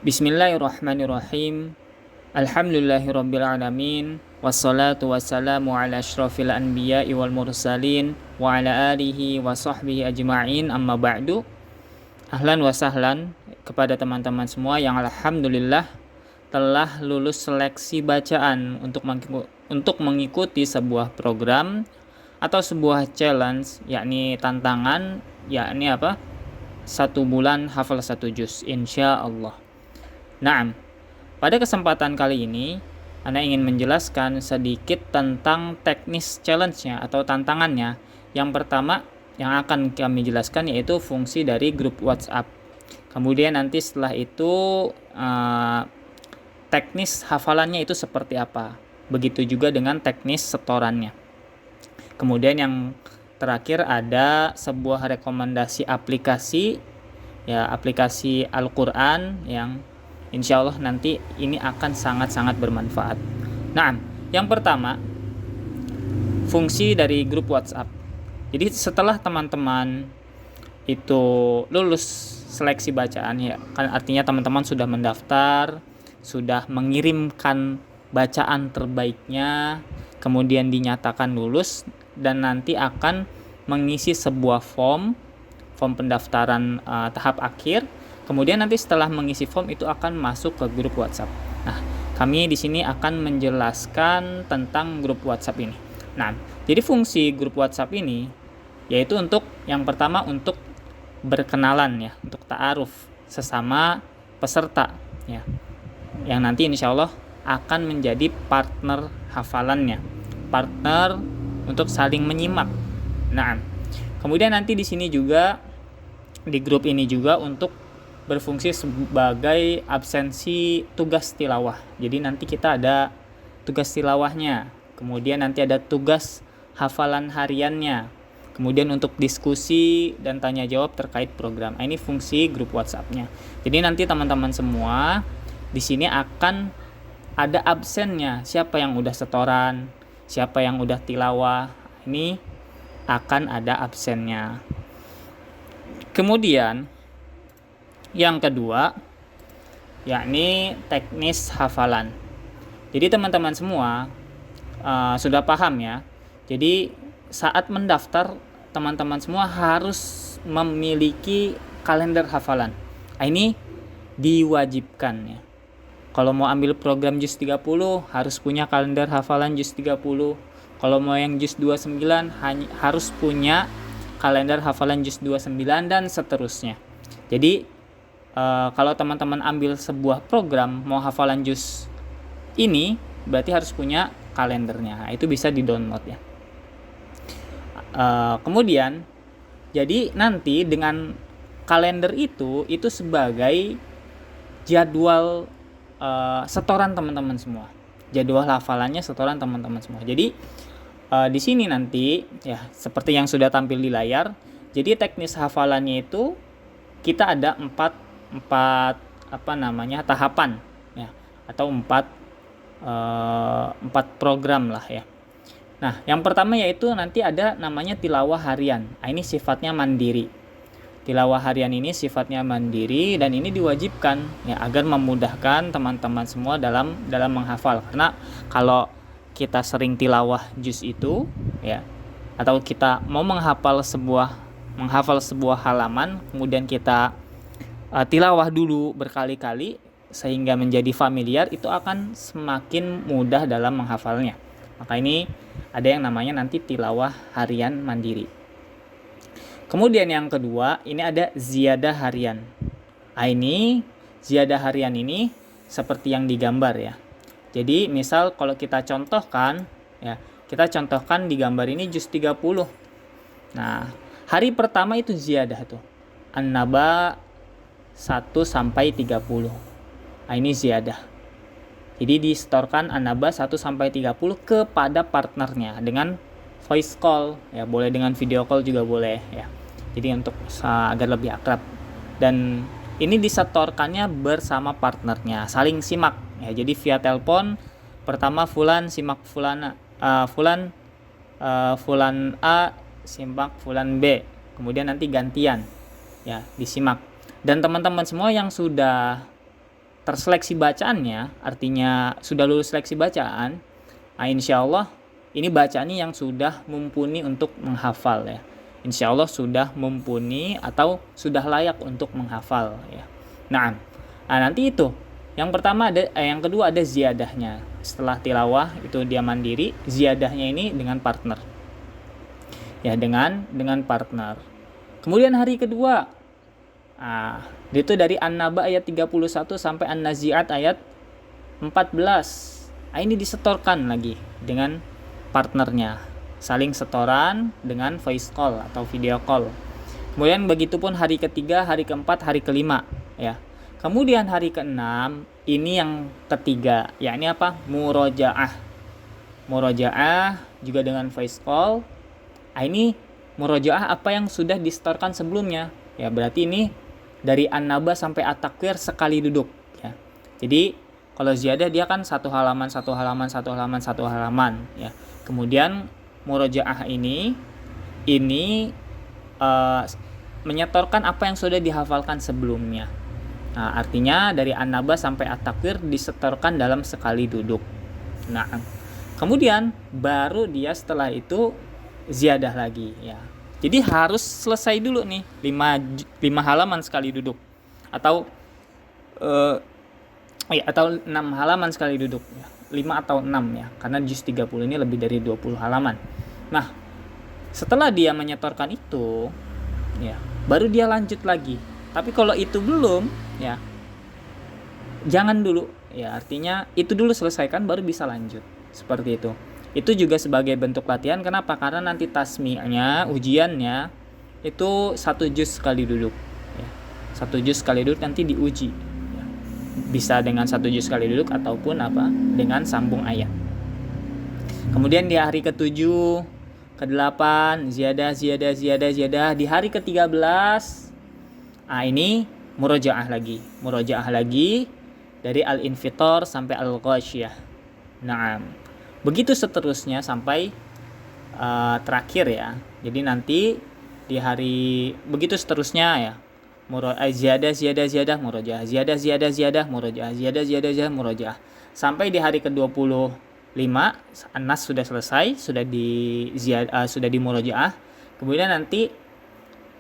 Bismillahirrahmanirrahim. Alhamdulillahirrabbilalamin. Wassalatu wassalamu ala asyrafil anbiya'i wal mursalin wa ala alihi wa sahbihi ajma'in, amma ba'du. Ahlan wa sahlan kepada teman-teman semua yang alhamdulillah telah lulus seleksi bacaan untuk mengikuti sebuah program atau sebuah challenge, yakni tantangan, yakni apa? 1 bulan hafal 1 juz insyaallah. Nah, pada kesempatan kali ini Anda ingin menjelaskan sedikit tentang teknis challenge-nya atau tantangannya. Yang pertama yang akan kami jelaskan yaitu fungsi dari grup WhatsApp. Kemudian nanti setelah itu teknis hafalannya itu seperti apa. Begitu juga dengan teknis setorannya. Kemudian yang terakhir ada sebuah rekomendasi aplikasi, ya, aplikasi Al-Quran yang insya Allah nanti ini akan sangat-sangat bermanfaat. Nah, yang pertama, fungsi dari grup WhatsApp. Jadi setelah teman-teman itu lulus seleksi bacaan, ya kan, artinya teman-teman sudah mendaftar, sudah mengirimkan bacaan terbaiknya, kemudian dinyatakan lulus, dan nanti akan mengisi sebuah form pendaftaran tahap akhir. Kemudian nanti setelah mengisi form itu akan masuk ke grup WhatsApp. Nah, kami di sini akan menjelaskan tentang grup WhatsApp ini. Nah, jadi fungsi grup WhatsApp ini yaitu untuk yang pertama untuk berkenalan, ya, untuk ta'aruf sesama peserta, ya, yang nanti insya Allah akan menjadi partner hafalannya, partner untuk saling menyimak. Nah, kemudian nanti di sini juga di grup ini juga untuk berfungsi sebagai absensi tugas tilawah. Jadi nanti kita ada tugas tilawahnya, kemudian nanti ada tugas hafalan hariannya, kemudian untuk diskusi dan tanya jawab terkait program. Ini fungsi grup WhatsApp-nya. Jadi nanti teman-teman semua di sini akan ada absennya, siapa yang udah setoran, siapa yang udah tilawah, ini akan ada absennya. Kemudian yang kedua, yakni teknis hafalan. Jadi teman-teman semua sudah paham, ya. Jadi saat mendaftar, teman-teman semua harus memiliki kalender hafalan. Ini diwajibkan, ya. Kalau mau ambil program juz 30 harus punya kalender hafalan juz 30. Kalau mau yang juz 29 harus punya kalender hafalan juz 29 dan seterusnya. Jadi kalau teman-teman ambil sebuah program mau hafalan juz ini, berarti harus punya kalendernya. Nah, itu bisa di-download, ya. Kemudian jadi nanti dengan kalender itu sebagai jadwal setoran teman-teman semua. Jadwal hafalannya setoran teman-teman semua. Jadi di sini nanti, ya, seperti yang sudah tampil di layar. Jadi teknis hafalannya itu kita ada empat tahapan, ya, atau empat program lah, ya. Nah, yang pertama yaitu nanti ada namanya tilawah harian. Ini sifatnya mandiri. Tilawah harian ini sifatnya mandiri dan ini diwajibkan, ya, agar memudahkan teman-teman semua dalam menghafal. Karena kalau kita sering tilawah juz itu, ya, atau kita mau menghafal sebuah halaman, kemudian kita tilawah dulu berkali-kali sehingga menjadi familiar, itu akan semakin mudah dalam menghafalnya. Maka ini ada yang namanya nanti tilawah harian mandiri. Kemudian yang kedua, ini ada ziyadah harian. Ini ziyadah harian ini seperti yang digambar, ya. Jadi misal kalau kita contohkan, ya, kita contohkan di gambar ini juz 30. Nah, hari pertama itu ziyadah tuh. An-Naba 1 sampai 30. Ini ziyadah. Jadi disetorkan An-Naba 1 sampai 30 kepada partnernya dengan voice call, ya, boleh dengan video call juga boleh, ya. Jadi untuk agar lebih akrab. Dan ini disetorkannya bersama partnernya, saling simak, ya. Jadi via telepon, pertama fulan simak fulan A simak fulan B. Kemudian nanti gantian, ya, disimak. Dan teman-teman semua yang sudah terseleksi bacaannya, artinya sudah lulus seleksi bacaan, insya Allah ini bacaannya yang sudah mumpuni untuk menghafal ya. Insya Allah sudah mumpuni atau sudah layak untuk menghafal ya. Nah, nanti itu yang pertama yang kedua ada ziyadahnya. Setelah tilawah itu dia mandiri, ziyadahnya ini dengan partner. Ya, dengan partner. Kemudian hari kedua, itu dari An-Naba ayat 31 sampai An-Nazi'at ayat 14. Ini disetorkan lagi dengan partnernya, saling setoran dengan voice call atau video call. Kemudian begitupun hari ketiga, hari keempat, hari kelima ya. Kemudian hari keenam ini yang ketiga, yakni apa? Murojaah. Murojaah juga dengan voice call. Ini murojaah apa yang sudah disetorkan sebelumnya. Ya, berarti ini dari An-Naba sampai At-Takwir sekali duduk ya. Jadi kalau ziyadah dia kan satu halaman ya. Kemudian murojaah ini menyetorkan apa yang sudah dihafalkan sebelumnya. Artinya dari An-Naba sampai At-Takwir disetorkan dalam sekali duduk. Nah, kemudian baru dia setelah itu ziyadah lagi ya. Jadi harus selesai dulu nih 5 halaman sekali duduk atau 6 halaman sekali duduk ya. 5 atau 6 ya, karena juz 30 ini lebih dari 20 halaman. Nah, setelah dia menyetorkan itu ya, baru dia lanjut lagi. Tapi kalau itu belum ya, jangan dulu ya, artinya itu dulu selesaikan baru bisa lanjut. Seperti itu. Itu juga sebagai bentuk latihan. Kenapa? Karena nanti tasmi'nya, ujiannya itu 1 juz sekali duduk ya. 1 juz sekali duduk nanti diuji ya. Bisa dengan 1 juz sekali duduk ataupun dengan sambung ayat. Kemudian di hari ke-7, ke-8 ziyadah. Di hari ke-13 ini murojaah lagi dari Al-Infitar sampai Al-Ghasyiyah. Nah, begitu seterusnya sampai terakhir ya. Jadi nanti di hari begitu seterusnya ya. Ziyadah, murojaah, ziyadah, murojaah. Sampai di hari ke-25 An-Nas sudah selesai, sudah di murojaah. Kemudian nanti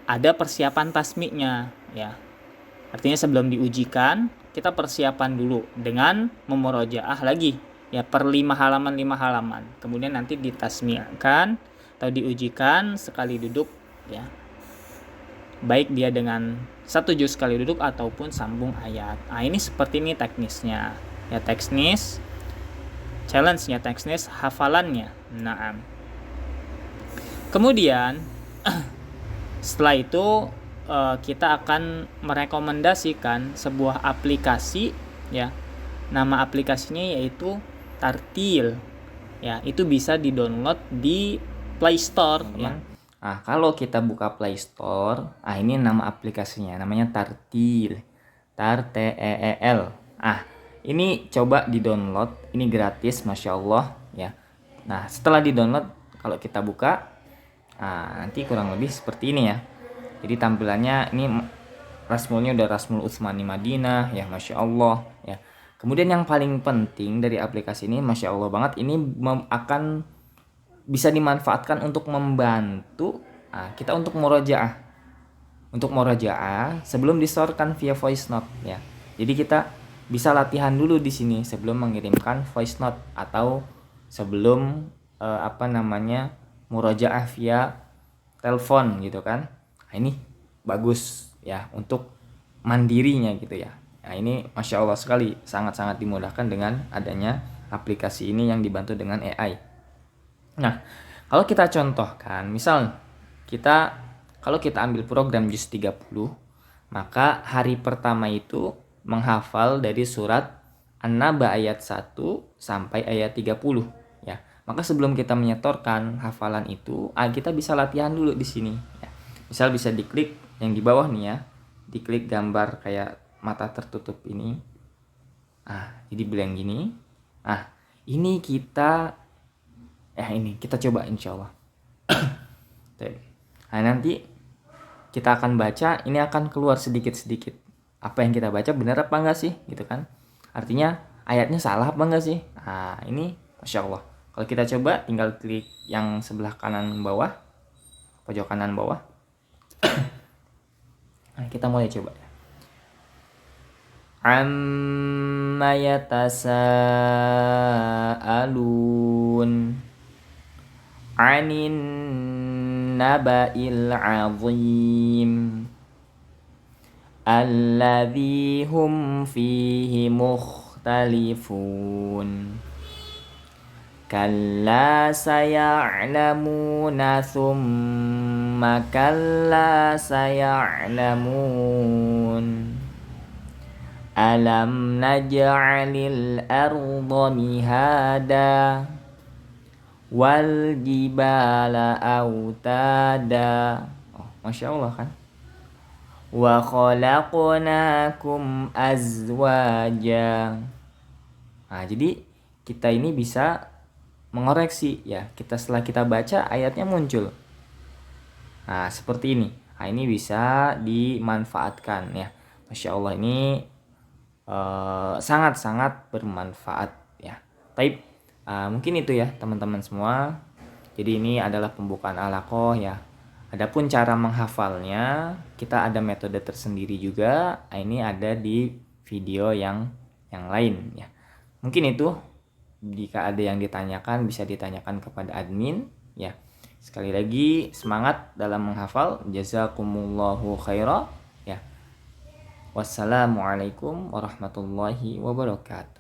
ada persiapan tasmiknya ya. Artinya sebelum diujikan, kita persiapan dulu dengan memurojaah lagi ya, per 5 halaman. Kemudian nanti ditasmi'kan atau diujikan sekali duduk ya. Baik dia dengan 1 juz sekali duduk ataupun sambung ayat. Ini seperti ini teknisnya. Ya, teknis challenge-nya, teknis hafalannya. Nah, kemudian setelah itu kita akan merekomendasikan sebuah aplikasi ya. Nama aplikasinya yaitu Tartil. Ya, itu bisa di-download di Play Store ya. Kalau kita buka Play Store, ini nama aplikasinya, namanya Tartil. Tartel. Ini coba di-download, ini gratis, Masya Allah ya. Nah, setelah di-download, kalau kita buka, nanti kurang lebih seperti ini ya. Jadi tampilannya ini rasmulnya udah rasmul Utsmani Madinah ya, Masya Allah ya. Kemudian yang paling penting dari aplikasi ini, Masya Allah banget, ini akan bisa dimanfaatkan untuk membantu kita untuk murojaah. Untuk murojaah sebelum disetorkan via voice note ya. Jadi kita bisa latihan dulu di sini sebelum mengirimkan voice note atau sebelum murojaah via telepon gitu kan. Ini bagus ya untuk mandirinya gitu ya. Ini Masya Allah sekali, sangat-sangat dimudahkan dengan adanya aplikasi ini yang dibantu dengan AI. Nah, kalau kita contohkan, misal kalau kita ambil program juz 30, maka hari pertama itu menghafal dari surat An-Naba ayat 1 sampai ayat 30 ya. Maka sebelum kita menyetorkan hafalan itu, kita bisa latihan dulu di sini ya. Misal bisa diklik yang di bawah nih ya. Diklik gambar kayak mata tertutup ini. Jadi blank gini. Ini kita coba insya Allah. Nanti kita akan baca, ini akan keluar sedikit-sedikit. Apa yang kita baca benar apa enggak sih gitu kan. Artinya ayatnya salah apa enggak sih? Nah, ini Masya Allah. Kalau kita coba tinggal klik yang sebelah kanan bawah, pojok kanan bawah. Nah, kita mulai coba. Amma yatasaalun 'anin naba'il 'azim alladzi hum fihi mukhtalifun. Kalla saya'lamuna thumma kalla saya'lamun. Alam naj'alil arda mihada wal jibala autada. Oh, Masya Allah kan. Wa khalaqnakum azwaja. Nah, jadi kita ini bisa mengoreksi ya. Setelah kita baca ayatnya muncul. Nah, seperti ini. Nah, ini bisa dimanfaatkan ya. Masya Allah, ini sangat-sangat bermanfaat ya. Taib, mungkin itu ya teman-teman semua. Jadi ini adalah pembukaan alaqah ya. Adapun cara menghafalnya, kita ada metode tersendiri juga. Ini ada di video yang lain ya. Mungkin itu. Jika ada yang ditanyakan, bisa ditanyakan kepada admin ya. Sekali lagi semangat dalam menghafal. Jazakumullahu khairan ya. Wassalamualaikum warahmatullahi wabarakatuh.